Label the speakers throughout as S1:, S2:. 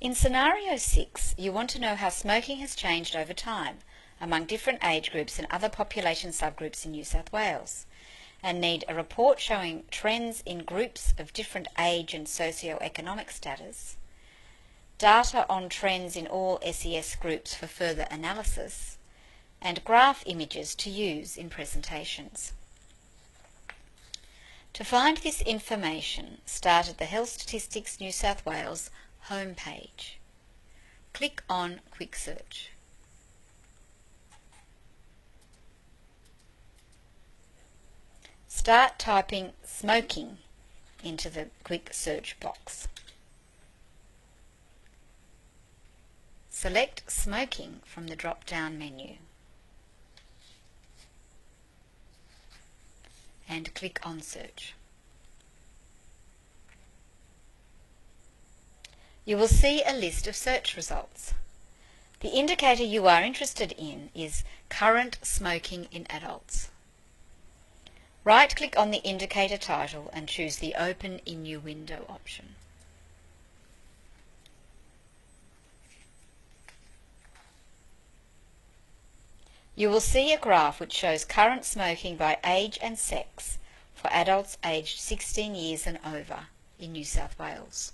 S1: In scenario 6, you want to know how smoking has changed over time among different age groups and other population subgroups in New South Wales, and need a report showing trends in groups of different age and socio-economic status, data on trends in all SES groups for further analysis, and graph images to use in presentations. To find this information, start at the Health Statistics New South Wales homepage. Click on Quick Search. Start typing smoking into the quick search box. Select smoking from the drop-down menu and click on search. You will see a list of search results. The indicator you are interested in is current smoking in adults. Right-click on the indicator title and choose the Open in New Window option. You will see a graph which shows current smoking by age and sex for adults aged 16 years and over in New South Wales.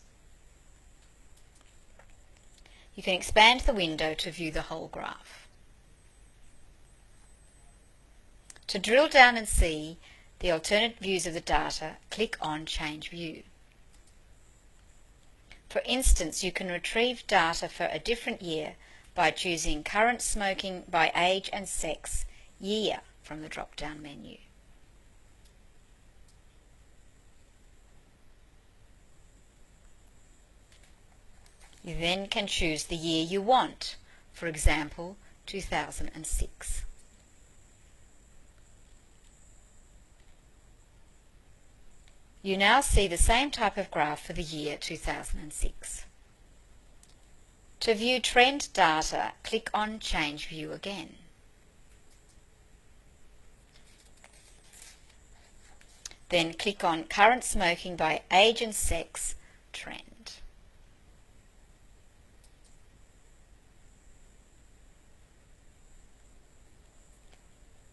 S1: You can expand the window to view the whole graph. To drill down and see the alternate views of the data, click on Change View. For instance, you can retrieve data for a different year by choosing Current Smoking by Age and Sex Year from the drop-down menu. You then can choose the year you want, for example 2006. You now see the same type of graph for the year 2006. To view trend data, click on Change View again. Then click on Current Smoking by Age and Sex Trend.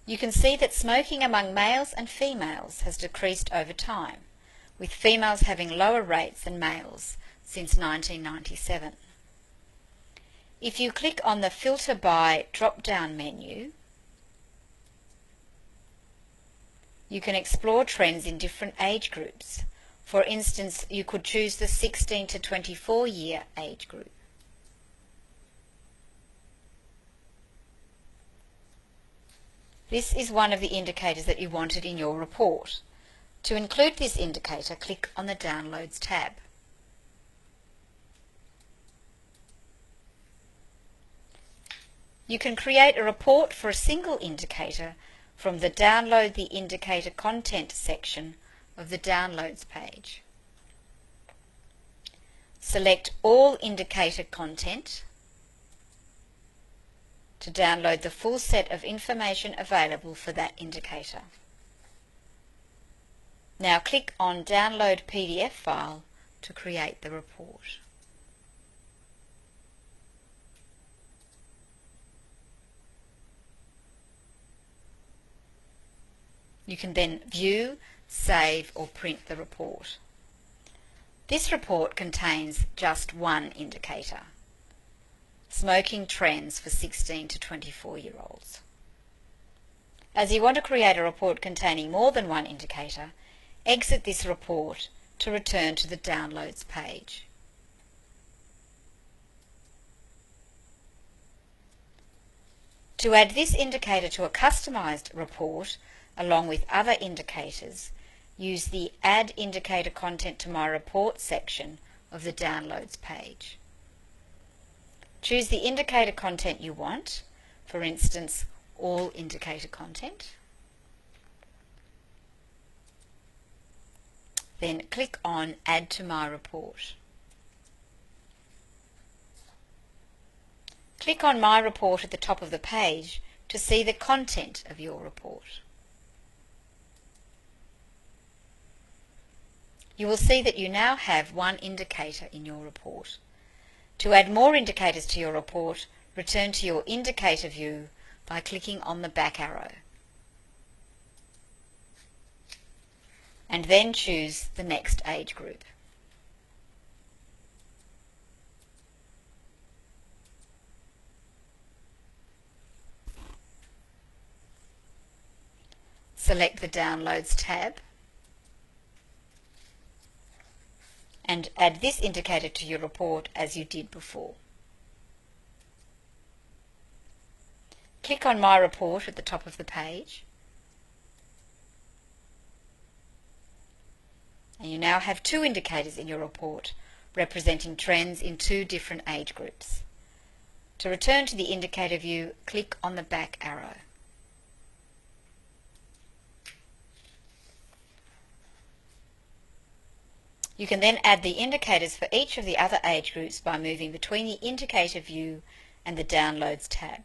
S1: You can see that smoking among males and females has decreased over time, with females having lower rates than males since 1997. If you click on the Filter By drop-down menu, you can explore trends in different age groups. For instance, you could choose the 16 to 24 year age group. This is one of the indicators that you wanted in your report. To include this indicator, click on the Downloads tab. You can create a report for a single indicator from the Download the Indicator Content section of the Downloads page. Select All Indicator Content to download the full set of information available for that indicator. Now click on Download PDF file to create the report. You can then view, save or print the report. This report contains just one indicator: smoking trends for 16 to 24-year-olds. As you want to create a report containing more than one indicator, exit this report to return to the Downloads page. To add this indicator to a customised report, along with other indicators, use the Add Indicator Content to My Report section of the Downloads page. Choose the indicator content you want, for instance, all indicator content. Then click on Add to My Report. Click on My Report at the top of the page to see the content of your report. You will see that you now have one indicator in your report. To add more indicators to your report, return to your indicator view by clicking on the back arrow, and then choose the next age group. Select the Downloads tab and add this indicator to your report as you did before. Click on My Report at the top of the page, and you now have two indicators in your report representing trends in two different age groups. To return to the indicator view, click on the back arrow. You can then add the indicators for each of the other age groups by moving between the indicator view and the Downloads tab.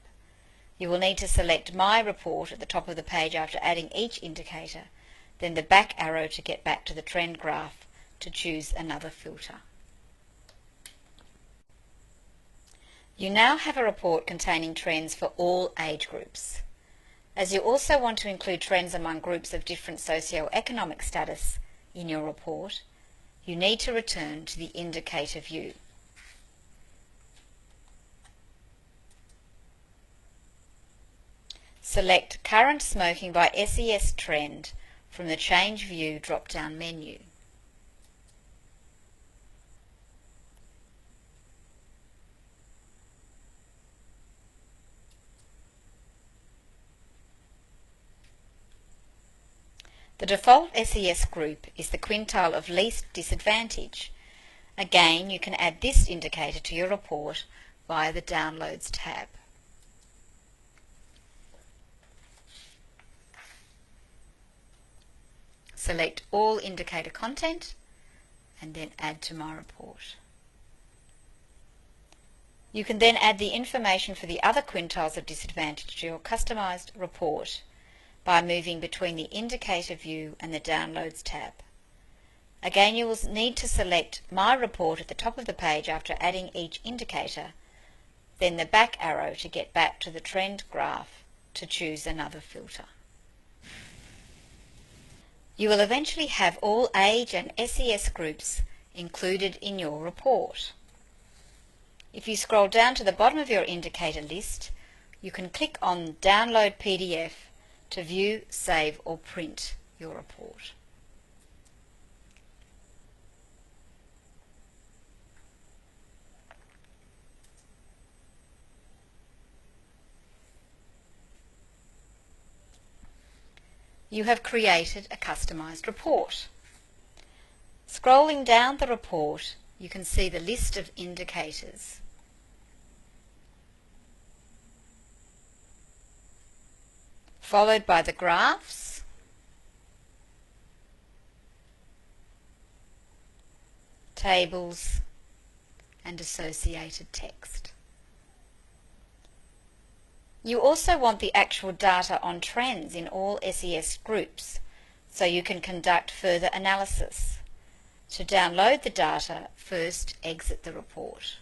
S1: You will need to select My Report at the top of the page after adding each indicator, then the back arrow to get back to the trend graph to choose another filter. You now have a report containing trends for all age groups. As you also want to include trends among groups of different socio-economic status in your report, you need to return to the indicator view. Select Current Smoking by SES Trend from the Change View drop-down menu. The default SES group is the quintile of least disadvantage. Again, you can add this indicator to your report via the Downloads tab. Select All Indicator Content and then Add to My Report. You can then add the information for the other quintiles of disadvantage to your customised report by moving between the indicator view and the Downloads tab. Again, you will need to select My Report at the top of the page after adding each indicator, then the back arrow to get back to the trend graph to choose another filter. You will eventually have all age and SES groups included in your report. If you scroll down to the bottom of your indicator list, you can click on Download PDF to view, save or print your report. You have created a customised report. Scrolling down the report, you can see the list of indicators. Followed by the graphs, tables and associated text. You also want the actual data on trends in all SES groups, so you can conduct further analysis. To download the data, first exit the report.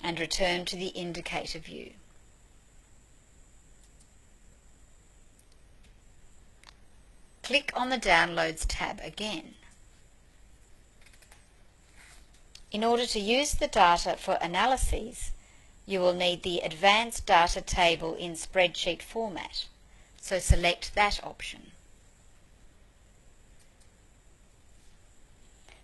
S1: And return to the indicator view. Click on the Downloads tab again. In order to use the data for analyses, you will need the Advanced Data Table in Spreadsheet format, so select that option.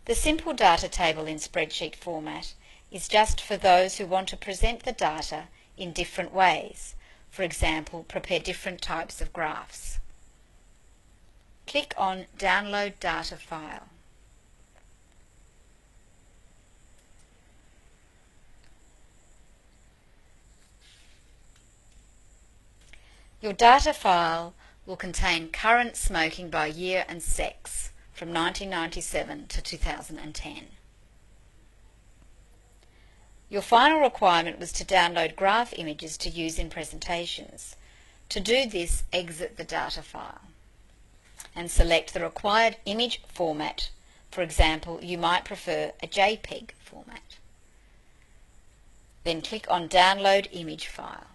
S1: The Simple Data Table in Spreadsheet format is just for those who want to present the data in different ways, for example, prepare different types of graphs. Click on Download Data File. Your data file will contain current smoking by year and sex from 1997 to 2010. Your final requirement was to download graph images to use in presentations. To do this, exit the data file and select the required image format For example, you might prefer a JPEG format. Then click on Download Image File.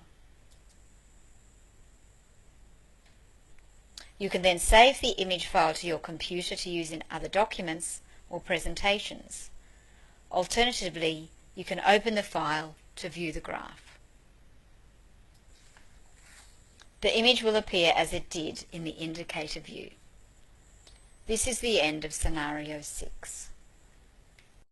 S1: You can then save the image file to your computer to use in other documents or presentations. Alternatively, you can open the file to view the graph. The image will appear as it did in the indicator view. This is the end of scenario 6.